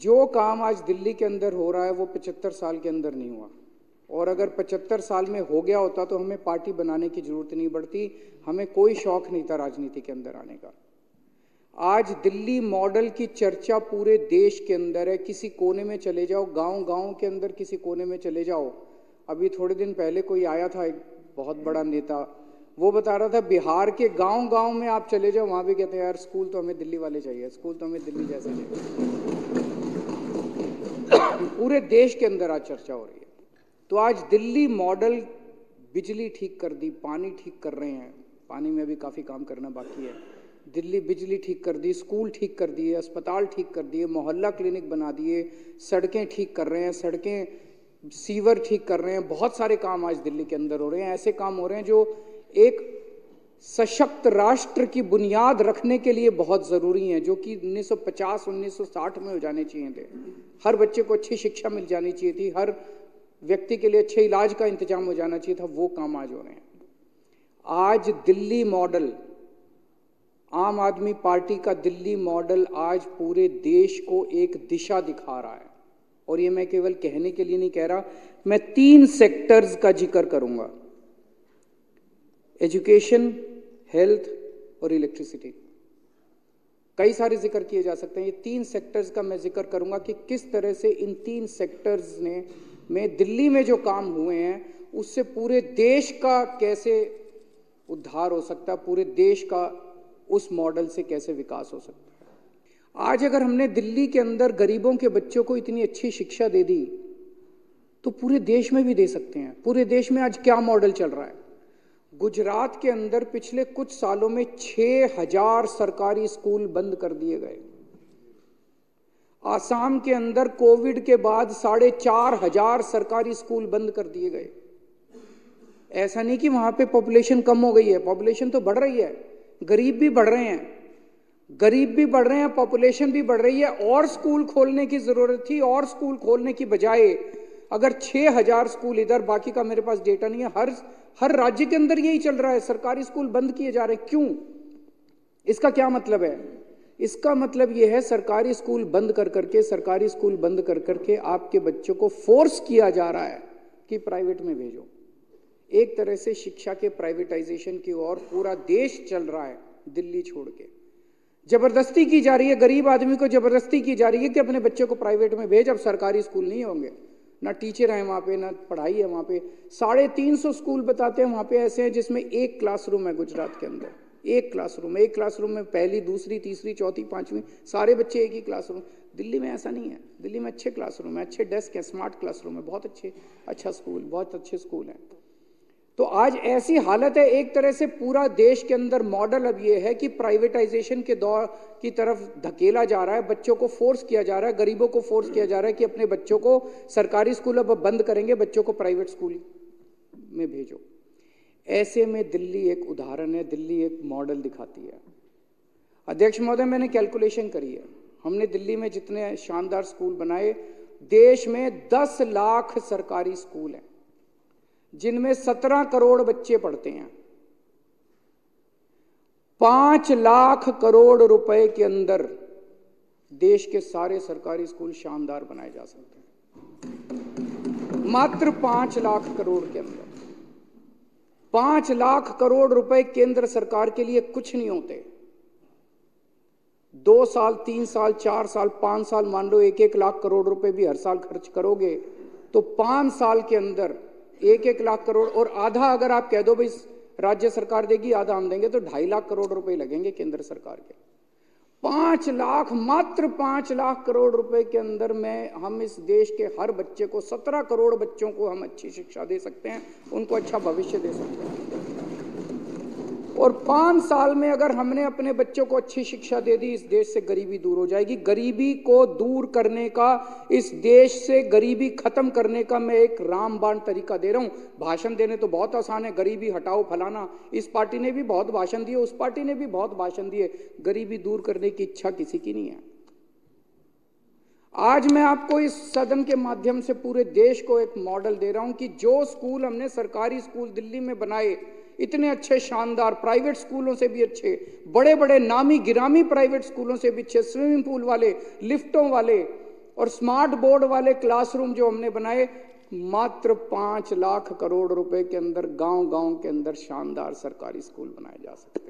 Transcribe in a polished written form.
जो काम आज दिल्ली के अंदर हो रहा है वो 75 साल के अंदर नहीं हुआ, और अगर 75 साल में हो गया होता तो हमें पार्टी बनाने की जरूरत नहीं पड़ती, हमें कोई शौक नहीं था राजनीति के अंदर आने का। आज दिल्ली मॉडल की चर्चा पूरे देश के अंदर है। किसी कोने में चले जाओ, गांव-गांव के अंदर किसी कोने में चले जाओ। अभी थोड़े दिन पहले कोई आया था, एक बहुत बड़ा नेता, वो बता रहा था बिहार के गांव-गांव में आप चले जाओ, वहां भी कहते हैं यार स्कूल तो हमें दिल्ली वाले चाहिए, स्कूल तो हमें दिल्ली जैसे चाहिए। पूरे देश के अंदर आज चर्चा हो रही है। तो आज दिल्ली मॉडल, बिजली ठीक कर दी, पानी ठीक कर रहे हैं, पानी में भी काफी काम करना बाकी है। दिल्ली बिजली ठीक कर दी, स्कूल ठीक कर दिए, अस्पताल ठीक कर दिए, मोहल्ला क्लिनिक बना दिए, सड़कें ठीक कर रहे हैं, सड़कें सीवर ठीक कर रहे हैं। बहुत सारे काम आज दिल्ली के अंदर हो रहे हैं। ऐसे काम हो रहे हैं जो एक सशक्त राष्ट्र की बुनियाद रखने के लिए बहुत जरूरी हैं, जो कि 1950-1960 में हो जाने चाहिए थे। हर बच्चे को अच्छी शिक्षा मिल जानी चाहिए थी, हर व्यक्ति के लिए अच्छे इलाज का इंतजाम हो जाना चाहिए था। वो काम आज हो रहे हैं। आज दिल्ली मॉडल, आम आदमी पार्टी का दिल्ली मॉडल आज पूरे देश को एक दिशा दिखा रहा है। और ये मैं केवल कहने के लिए नहीं कह रहा, मैं 3 सेक्टर्स का जिक्र करूंगा, एजुकेशन, हेल्थ और इलेक्ट्रिसिटी। कई सारे जिक्र किए जा सकते हैं, ये 3 सेक्टर्स का मैं जिक्र करूंगा कि किस तरह से इन 3 सेक्टर्स में दिल्ली में जो काम हुए हैं उससे पूरे देश का कैसे उद्धार हो सकता है, पूरे देश का उस मॉडल से कैसे विकास हो सकता है। आज अगर हमने दिल्ली के अंदर गरीबों के बच्चों को इतनी अच्छी शिक्षा दे दी तो पूरे देश में भी दे सकते हैं। पूरे देश में आज क्या मॉडल चल रहा है? गुजरात के अंदर पिछले कुछ सालों में 6000 सरकारी स्कूल बंद कर दिए गए। आसाम के अंदर कोविड के बाद 4500 सरकारी स्कूल बंद कर दिए गए। ऐसा नहीं कि वहां पे पॉपुलेशन कम हो गई है, पॉपुलेशन तो बढ़ रही है, गरीब भी बढ़ रहे हैं, पॉपुलेशन भी बढ़ रही है। और स्कूल खोलने की जरूरत थी, और स्कूल खोलने की बजाय अगर 6000 स्कूल इधर, बाकी का मेरे पास डेटा नहीं है, हर राज्य के अंदर यही चल रहा है, सरकारी स्कूल बंद किए जा रहे हैं। क्यों? इसका क्या मतलब है? इसका मतलब यह है सरकारी स्कूल बंद कर करके आपके बच्चों को फोर्स किया जा रहा है कि प्राइवेट में भेजो। एक तरह से शिक्षा के प्राइवेटाइजेशन की ओर पूरा देश चल रहा है। दिल्ली छोड़ के जबरदस्ती की जा रही है, गरीब आदमी को जबरदस्ती की जा रही है कि अपने बच्चे को प्राइवेट में भेज। अब सरकारी स्कूल नहीं होंगे, ना टीचर है वहां पे, ना पढ़ाई है वहां पे। 350 स्कूल बताते हैं वहां पे ऐसे हैं जिसमें एक क्लासरूम है। गुजरात के अंदर एक क्लासरूम में पहली, दूसरी, तीसरी, चौथी, पांचवी सारे बच्चे एक ही क्लासरूम। दिल्ली में ऐसा नहीं है। दिल्ली में अच्छे क्लासरूम है, अच्छे डेस्क है, स्मार्ट क्लासरूम है, बहुत अच्छे स्कूल हैं। तो आज ऐसी हालत है, एक तरह से पूरा देश के अंदर मॉडल अब ये है कि प्राइवेटाइजेशन के दौर की तरफ धकेला जा रहा है। बच्चों को फोर्स किया जा रहा है, गरीबों को फोर्स किया जा रहा है कि अपने बच्चों को सरकारी स्कूल अब बंद करेंगे, बच्चों को प्राइवेट स्कूल में भेजो। ऐसे में दिल्ली एक उदाहरण है, दिल्ली एक मॉडल दिखाती है। अध्यक्ष महोदय, मैंने कैलकुलेशन करी है, हमने दिल्ली में जितने शानदार स्कूल बनाए, देश में 10 लाख सरकारी स्कूल हैं जिनमें 17 करोड़ बच्चे पढ़ते हैं। 5 लाख करोड़ रुपए के अंदर देश के सारे सरकारी स्कूल शानदार बनाए जा सकते हैं। मात्र 5 लाख करोड़ के अंदर। 5 लाख करोड़ रुपए केंद्र सरकार के लिए कुछ नहीं होते। 2 साल, 3 साल, 4 साल, 5 साल, मान लो 1-1 लाख करोड़ रुपए भी हर साल खर्च करोगे तो 5 साल के अंदर 1-1 लाख करोड़, और आधा अगर आप कह दो भाई राज्य सरकार देगी, आधा हम देंगे, तो 2.5 लाख करोड़ रुपए लगेंगे केंद्र सरकार के। 5 लाख, मात्र 5 लाख करोड़ रुपए के अंदर में हम इस देश के हर बच्चे को, 17 करोड़ बच्चों को हम अच्छी शिक्षा दे सकते हैं, उनको अच्छा भविष्य दे सकते हैं। और 5 साल में अगर हमने अपने बच्चों को अच्छी शिक्षा दे दी, इस देश से गरीबी दूर हो जाएगी। गरीबी को दूर करने का, इस देश से गरीबी खत्म करने का मैं एक रामबाण तरीका दे रहा हूं। भाषण देने तो बहुत आसान है, गरीबी हटाओ फलाना, इस पार्टी ने भी बहुत भाषण दिए, उस पार्टी ने भी बहुत भाषण दिए, गरीबी दूर करने की इच्छा किसी की नहीं है। आज मैं आपको इस सदन के माध्यम से पूरे देश को एक मॉडल दे रहा हूं कि जो स्कूल हमने सरकारी स्कूल दिल्ली में बनाए, इतने अच्छे शानदार, प्राइवेट स्कूलों से भी अच्छे, बड़े बड़े नामी गिरामी प्राइवेट स्कूलों से भी अच्छे, स्विमिंग पूल वाले, लिफ्टों वाले, और स्मार्ट बोर्ड वाले क्लासरूम जो हमने बनाए, मात्र 5 लाख करोड़ रुपए के अंदर गांव गांव के अंदर शानदार सरकारी स्कूल बनाए जा सकते।